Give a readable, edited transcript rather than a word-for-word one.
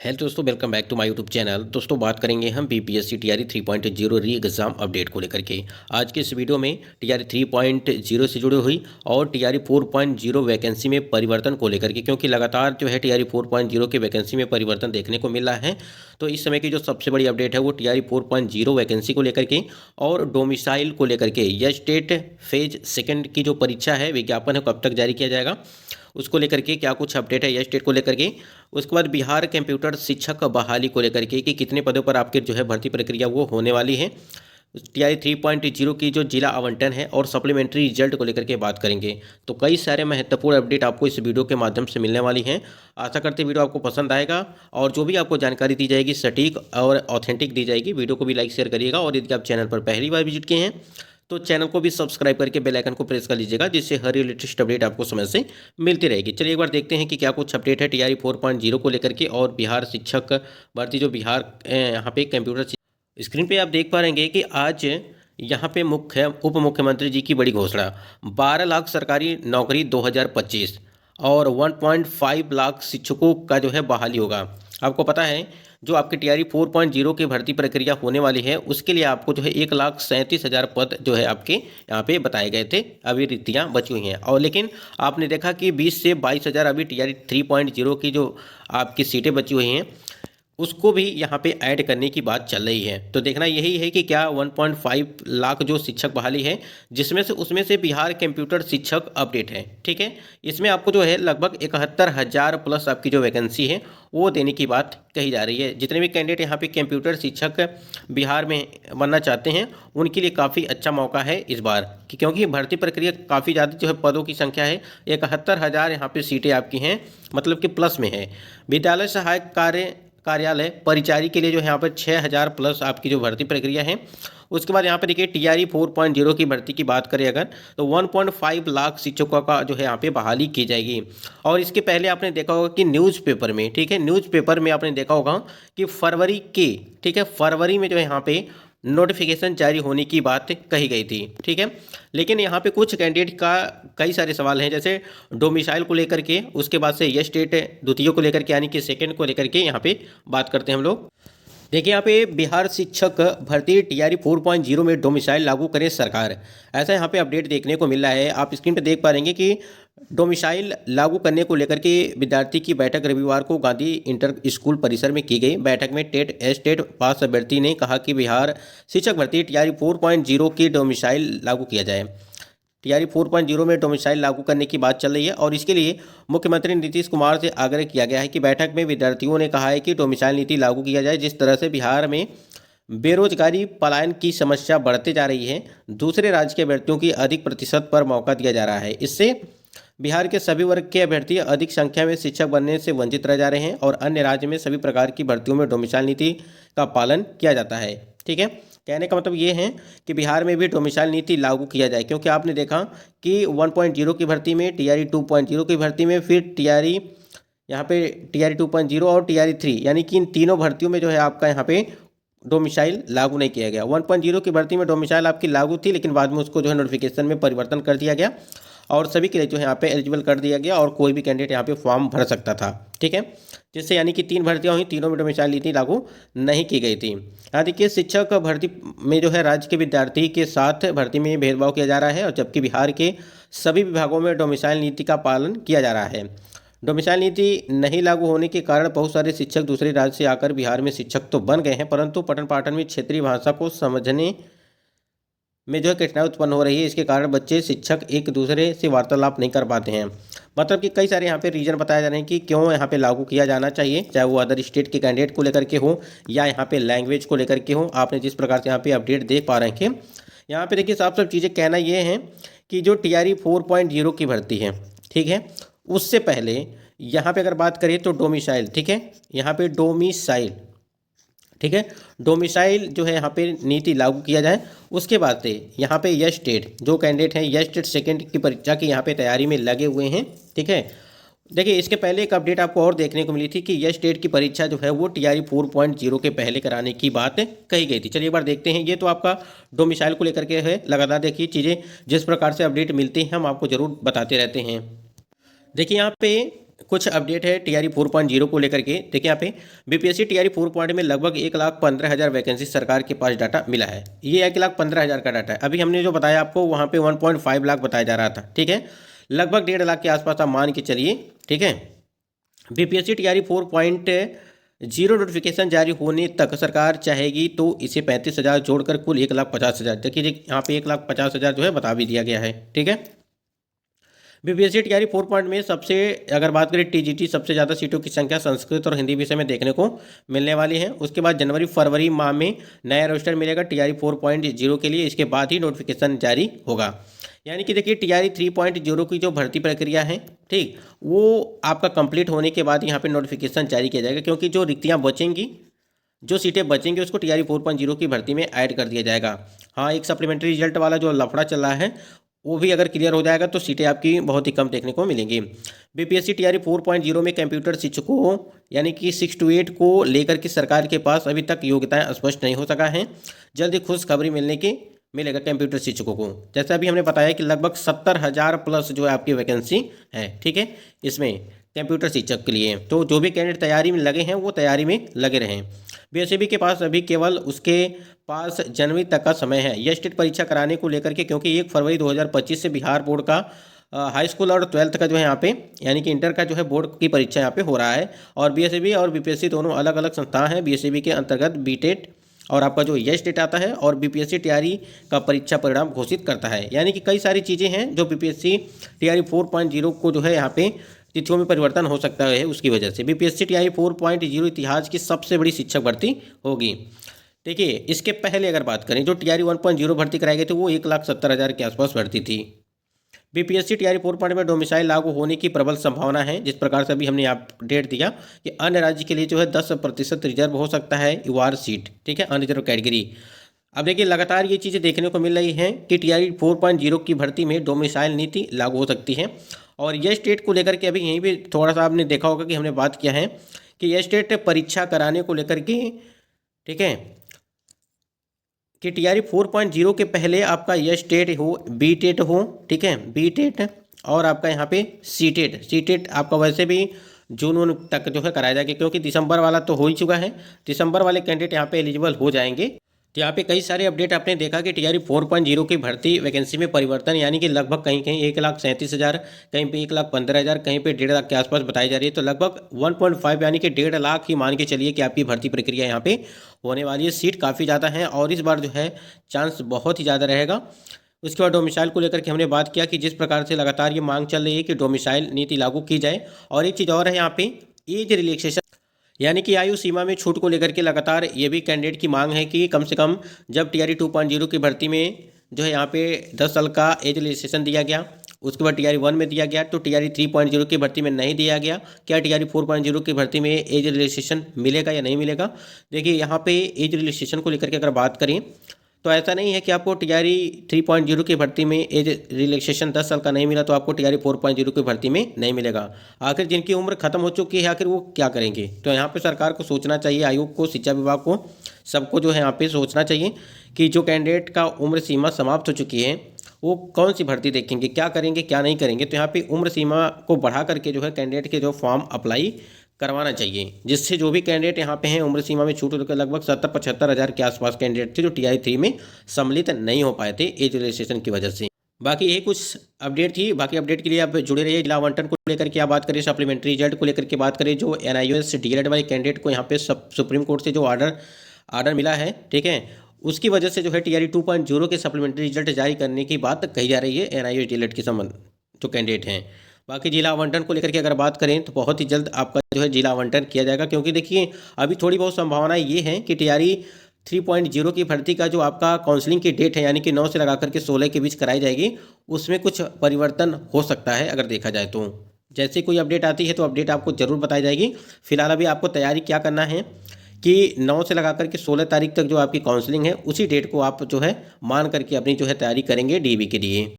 Hello दोस्तों, welcome back to my YouTube channel. दोस्तों बात करेंगे हम बीपीएससी टीआरई 3.0 री एग्ज़ाम अपडेट को लेकर के। आज के इस वीडियो में टीआरई 3.0 से जुड़ी हुई और टीआरई 4.0 वैकेंसी में परिवर्तन को लेकर के, क्योंकि लगातार जो है टीआरई 4.0 के वैकेंसी में परिवर्तन देखने को मिल रहा है। तो इस समय की जो सबसे बड़ी अपडेट है वो टीआरई 4.0 वैकेंसी को लेकर के और डोमिसाइल को लेकर के। यह स्टेट फेज सेकेंड की जो परीक्षा है, विज्ञापन है, कब तक जारी किया जाएगा उसको लेकर के क्या कुछ अपडेट है यह स्टेट को लेकर के। उसके बाद बिहार कंप्यूटर शिक्षक बहाली को लेकर के कि कितने पदों पर आपके जो है भर्ती प्रक्रिया वो होने वाली है। टीआरई 3.0 की जो जिला आवंटन है और सप्लीमेंट्री रिजल्ट को लेकर के बात करेंगे। तो कई सारे महत्वपूर्ण अपडेट आपको इस वीडियो के माध्यम से मिलने वाली हैं। आशा करते हैं वीडियो आपको पसंद आएगा और जो भी आपको जानकारी दी जाएगी सटीक और ऑथेंटिक दी जाएगी। वीडियो को भी लाइक शेयर करिएगा और यदि आप चैनल पर पहली बार विजिट किए हैं तो चैनल को भी सब्सक्राइब करके बेल आइकन को प्रेस कर लीजिएगा, जिससे हर लेटेस्ट अपडेट आपको समय से मिलती रहेगी। चलिए एक बार देखते हैं कि क्या कुछ अपडेट है टीआरई 4.0 को लेकर के और बिहार शिक्षक भर्ती जो बिहार यहाँ पे कंप्यूटर स्क्रीन पे आप देख पा रहेंगे कि आज यहाँ पे उप मुख्यमंत्री जी की बड़ी घोषणा। 12 लाख सरकारी नौकरी 2025 और 1.5 लाख शिक्षकों का जो है बहाली होगा। आपको पता है जो आपके टीआरई 4.0 की भर्ती प्रक्रिया होने वाली है उसके लिए आपको जो है 1,37,000 पद जो है आपके यहाँ पे बताए गए थे। अभी रिक्तियाँ बची हुई हैं और लेकिन आपने देखा कि 20 से 22,000 अभी टीआरई 3.0 की जो आपकी सीटें बची हुई हैं उसको भी यहाँ पे ऐड करने की बात चल रही है। तो देखना यही है कि क्या 1.5 लाख जो शिक्षक बहाली है जिसमें से उसमें से बिहार कंप्यूटर शिक्षक अपडेट है। ठीक है, इसमें आपको जो है लगभग 71,000 प्लस आपकी जो वैकेंसी है वो देने की बात कही जा रही है। जितने भी कैंडिडेट यहाँ पे कंप्यूटर शिक्षक बिहार में बनना चाहते हैं उनके लिए काफ़ी अच्छा मौका है इस बार, क्योंकि भर्ती प्रक्रिया काफ़ी ज़्यादा जो है पदों की संख्या है 71,000 यहाँ पे सीटें आपकी हैं, मतलब कि प्लस में है। विद्यालय सहायक कार्यालय परिचारी के लिए जो है यहाँ पर 6,000 प्लस आपकी जो भर्ती प्रक्रिया है। उसके बाद यहाँ पर देखिए टीआरई 4.0 की भर्ती की बात करें अगर तो 1.5 लाख शिक्षकों का जो है यहाँ पे बहाली की जाएगी। और इसके पहले आपने देखा होगा कि न्यूज़पेपर में, ठीक है, न्यूज़पेपर में आपने देखा होगा कि फरवरी में जो है यहाँ पे नोटिफिकेशन जारी होने की बात कही गई थी। ठीक है, लेकिन यहाँ पे कुछ कैंडिडेट का कई सारे सवाल हैं, जैसे डोमिसाइल को लेकर के, उसके बाद से यह स्टेट द्वितीय को लेकर के यानी कि सेकंड को लेकर के यहाँ पे बात करते हैं हम लोग। देखिए यहाँ पे बिहार शिक्षक भर्ती टीआरई 4.0 में डोमिसाइल लागू करे सरकार, ऐसा यहाँ पे अपडेट देखने को मिल रहा है। आप स्क्रीन पे देख पा रहेंगे कि डोमिसाइल लागू करने को लेकर के विद्यार्थी की बैठक रविवार को गांधी इंटर स्कूल परिसर में की गई। बैठक में स्टेट पास अभ्यर्थी ने कहा कि बिहार शिक्षक भर्ती टीआरई 4.0 की डोमिसाइल लागू किया जाए। टीआरई 4.0 में डोमिसाइल लागू करने की बात चल रही है और इसके लिए मुख्यमंत्री नीतीश कुमार से आग्रह किया गया है कि बैठक में विद्यार्थियों ने कहा है कि डोमिसाइल नीति लागू किया जाए। जिस तरह से बिहार में बेरोजगारी पलायन की समस्या बढ़ते जा रही है, दूसरे राज्य के अभ्यर्थियों की अधिक प्रतिशत पर मौका दिया जा रहा है। इससे बिहार के सभी वर्ग के अभ्यर्थी अधिक संख्या में शिक्षक बनने से वंचित रह जा रहे हैं और अन्य राज्य में सभी प्रकार की भर्तियों में डोमिसाइल नीति का पालन किया जाता है। ठीक है, कहने का मतलब ये है कि बिहार में भी डोमिसाइल नीति लागू किया जाए, क्योंकि आपने देखा कि 1.0 की भर्ती में, टीआरई 2.0 की भर्ती में, फिर टीआरई यहाँ पे टीआरई 2.0 और टीआरई 3 यानी कि इन तीनों भर्तियों में जो है आपका यहाँ पे डोमिसाइल लागू नहीं किया गया। 1.0 की भर्ती में डोमिसाइल आपकी लागू थी, लेकिन बाद में उसको जो है नोटिफिकेशन में परिवर्तन कर दिया गया और सभी के लिए जो है यहाँ पे एलिजिबल कर दिया गया और कोई भी कैंडिडेट यहाँ पे फॉर्म भर सकता था। ठीक है, जिससे यानी कि 3 भर्तियाँ हुई, तीनों में डोमिसाइल नीति लागू नहीं की गई थी। यहाँ देखिए शिक्षक भर्ती में जो है राज्य के विद्यार्थी के साथ भर्ती में भेदभाव किया जा रहा है, और जबकि बिहार के सभी विभागों में डोमिसाइल नीति का पालन किया जा रहा है। डोमिसाइल नीति नहीं लागू होने के कारण बहुत सारे शिक्षक दूसरे राज्य से आकर बिहार में शिक्षक तो बन गए हैं, परंतु पठन पाठन में क्षेत्रीय भाषा को समझने में जो है कठिनाई उत्पन्न हो रही है। इसके कारण बच्चे शिक्षक एक दूसरे से वार्तालाप नहीं कर पाते हैं। मतलब कि कई सारे यहाँ पे रीजन बताए जा रहे हैं कि क्यों यहाँ पे लागू किया जाना चाहिए, चाहे वो अदर स्टेट के कैंडिडेट को लेकर के हो या यहाँ पे लैंग्वेज को लेकर के हो। आपने जिस प्रकार से यहाँ पे अपडेट देख पा रहे हैं, यहाँ पे देखिए साफ साफ चीज़ें कहना ये है कि जो टीआरई 4.0 की भर्ती है, ठीक है, उससे पहले यहाँ पे अगर बात करें तो डोमिसाइल, ठीक है, यहाँ पे डोमिसाइल, ठीक है, डोमिसाइल जो है यहाँ पे नीति लागू किया जाए। उसके बाद से यहाँ पे यह स्टेट जो कैंडिडेट हैं यह स्टेट सेकेंड की परीक्षा की यहाँ पे तैयारी में लगे हुए हैं। ठीक है, देखिए इसके पहले एक अपडेट आपको और देखने को मिली थी कि यह स्टेट की परीक्षा जो है वो टीआरई 4.0 के पहले कराने की बात कही गई थी। चलिए एक बार देखते हैं। ये तो आपका डोमिसाइल को लेकर के है। लगातार देखिए चीज़ें जिस प्रकार से अपडेट मिलती हैं हम आपको ज़रूर बताते रहते हैं। देखिए यहाँ पे कुछ अपडेट है टीआरई 4.0 को लेकर के। देखिए यहाँ पे बीपीएससी टीआरई 4 में लगभग 1,15,000 वैकेंसी सरकार के पास डाटा मिला है। ये 1,15,000 का डाटा है। अभी हमने जो बताया आपको वहाँ पे 1.5 लाख बताया जा रहा था, ठीक है। लगभग 1.5 लाख के आसपास आप मान के चलिए, ठीक है। बीपीएससी टीआरई 4.0 नोटिफिकेशन जारी होने तक सरकार चाहेगी तो इसे 35,000 जोड़कर कुल 1,50,000, देखिए यहाँ पे 1,50,000 जो है बता भी दिया गया है, ठीक है। बीपीएससी टीआरई 4 में सबसे अगर बात करें टीजीटी, सबसे ज़्यादा सीटों की संख्या संस्कृत और हिंदी विषय में देखने को मिलने वाली है। उसके बाद जनवरी फरवरी माह में नया रोस्टर मिलेगा टीआरई 4.0 के लिए। इसके बाद ही नोटिफिकेशन जारी होगा। यानी कि देखिए टीआरई 3.0 की जो भर्ती प्रक्रिया है, ठीक, वो आपका कंप्लीट होने के बाद यहाँ पे नोटिफिकेशन जारी किया जाएगा, क्योंकि जो रिक्तियाँ बचेंगी, जो सीटें बचेंगी उसको टीआरई 4.0 की भर्ती में ऐड कर दिया जाएगा। हाँ, एक सप्लीमेंट्री रिजल्ट वाला जो लफड़ा चल रहा है वो भी अगर क्लियर हो जाएगा तो सीटें आपकी बहुत ही कम देखने को मिलेंगी। बीपीएससी टीआरई 4.0 में कंप्यूटर शिक्षकों यानी कि 6 to 8 को लेकर के सरकार के पास अभी तक योग्यताएं स्पष्ट नहीं हो सका है। जल्दी खुशखबरी मिलेगा कंप्यूटर शिक्षकों को। जैसे अभी हमने बताया कि लगभग 70,000 प्लस जो है आपकी वैकेंसी है, ठीक है, इसमें कंप्यूटर शिक्षक के लिए। तो जो भी कैंडिडेट तैयारी में लगे हैं वो तैयारी में लगे रहें। बीएसईबी के पास अभी केवल उसके पास जनवरी तक का समय है यह स्टेट परीक्षा कराने को लेकर के, क्योंकि 1 फरवरी 2025 से बिहार बोर्ड का हाई स्कूल और 12th का जो है यहाँ पे यानी कि इंटर का जो है बोर्ड की परीक्षा यहाँ पे हो रहा है। और बीएसईबी और बीपीएससी दोनों अलग अलग संस्थान हैं। बीएसईबी के अंतर्गत बीटेट और आपका जो यश डेट आता है और बीपीएससी टीआरई का परीक्षा परिणाम घोषित करता है। यानी कि कई सारी चीज़ें हैं जो बीपीएससी टीआरई 4.0 को जो है यहाँ पे तिथियों में परिवर्तन हो सकता है। उसकी वजह से बीपीएससी टीआरई 4.0 इतिहास की सबसे बड़ी शिक्षक भर्ती होगी। देखिए इसके पहले अगर बात करें जो टीआरई 1.0 भर्ती कराई गई थी वो 1,70,000 के आसपास भर्ती थी। बीपीएससी टीआरई 4 में डोमिसाइल लागू होने की प्रबल संभावना है। जिस प्रकार से अभी हमने अपडेट दिया कि अन्य राज्य के लिए जो है 10% रिजर्व हो सकता है यूआर सीट, ठीक है, अनरिजर्व कैटेगरी। अब देखिए लगातार ये चीज़ें देखने को मिल रही हैं कि टीआरई 4.0 की भर्ती में डोमिसाइल नीति लागू हो सकती है। और यह स्टेट को लेकर के अभी यहीं भी थोड़ा सा आपने देखा होगा कि हमने बात किया है कि यह स्टेट परीक्षा कराने को लेकर के, ठीक है, कि टीआरई 4.0 के पहले आपका यश टेट हो, बी टेट हो, ठीक है, बी टेट और आपका यहाँ पे सी टेट आपका वैसे भी जून तक जो है कराया जाएगा, क्योंकि दिसंबर वाला तो हो ही चुका है। दिसंबर वाले कैंडिडेट यहाँ पे एलिजिबल हो जाएंगे। तो यहाँ पे कई सारे अपडेट आपने देखा कि टीआरई 4.0 की भर्ती वैकेंसी में परिवर्तन, यानी कि लगभग कहीं 1,37,000, कहीं पे 1,15,000, कहीं पे 1.5 लाख के आसपास बताई जा रही है। तो लगभग 1.5 यानी कि 1.5 लाख ही मान के चलिए कि आपकी भर्ती प्रक्रिया यहाँ पे होने वाली है। सीट काफ़ी ज़्यादा है और इस बार जो है चांस बहुत ही ज़्यादा रहेगा। उसके बाद डोमिसाइल को लेकर के हमने बात किया कि जिस प्रकार से लगातार ये मांग चल रही है कि डोमिसाइल नीति लागू की जाए। और एक चीज़ और है यहाँ पे एज रिलैक्सेशन, यानी कि आयु सीमा में छूट को लेकर के लगातार ये भी कैंडिडेट की मांग है कि कम से कम जब टीआरई 2.0 की भर्ती में जो है यहाँ पे 10 साल का एज रिलैक्सेशन दिया गया, उसके बाद टीआरई 1 में दिया गया, तो टीआरई 3.0 की भर्ती में नहीं दिया गया। क्या टीआरई 4.0 की भर्ती में एज रिलैक्सेशन मिलेगा या नहीं मिलेगा? देखिए यहाँ पे एज रिलैक्सेशन को लेकर के अगर बात करें तो ऐसा नहीं है कि आपको टीआरई 3.0 की भर्ती में एज रिलैक्सेशन 10 साल का नहीं मिला तो आपको टीआरई 4.0 की भर्ती में नहीं मिलेगा। आखिर जिनकी उम्र खत्म हो चुकी है आखिर वो क्या करेंगे? तो यहाँ पे सरकार को सोचना चाहिए, आयोग को, शिक्षा विभाग को, सबको जो है यहाँ पे सोचना चाहिए कि जो कैंडिडेट का उम्र सीमा समाप्त हो चुकी है वो कौन सी भर्ती देखेंगे, क्या करेंगे, क्या नहीं करेंगे। तो यहाँ पे उम्र सीमा को बढ़ा करके जो है कैंडिडेट के जो फॉर्म अप्लाई करवाना चाहिए, जिससे जो भी कैंडिडेट यहाँ पे हैं उम्र सीमा में छूट होकर लगभग 70-75 हज़ार के आसपास कैंडिडेट थे जो टीआरई 3 में सम्मिलित नहीं हो पाए थे एज रिलैक्सेशन की वजह से। बाकी यही कुछ अपडेट थी। बाकी अपडेट के लिए आप जुड़े रहिए। जिला आवंटन को लेकर के आप बात करें, सप्लीमेंट्री रिजल्ट को लेकर के बात करें, जो NIOS डीएलएड वाले कैंडिडेट को यहाँ पे सुप्रीम कोर्ट से जो आर्डर मिला है, ठीक है, उसकी वजह से जो है टीआरई 2.0 के सप्लीमेंट्री रिजल्ट जारी करने की बात कही जा रही है NIOS डीएलएड के संबंध जो कैंडिडेट हैं। बाकी जिला आवंटन को लेकर के अगर बात करें तो बहुत ही जल्द आपका जो है जिला आवंटन किया जाएगा, क्योंकि देखिए अभी थोड़ी बहुत संभावना ये है कि टीआरई 3.0 की भर्ती का जो आपका काउंसलिंग की डेट है यानी कि 9 से लगाकर के 16 के बीच कराई जाएगी, उसमें कुछ परिवर्तन हो सकता है अगर देखा जाए तो। जैसे कोई अपडेट आती है तो अपडेट आपको जरूर बताई जाएगी। फिलहाल अभी आपको तैयारी क्या करना है कि 9 से लगाकर के 16 तारीख तक जो आपकी काउंसलिंग है उसी डेट को आप जो है मान करके अपनी जो है तैयारी करेंगे DB के लिए।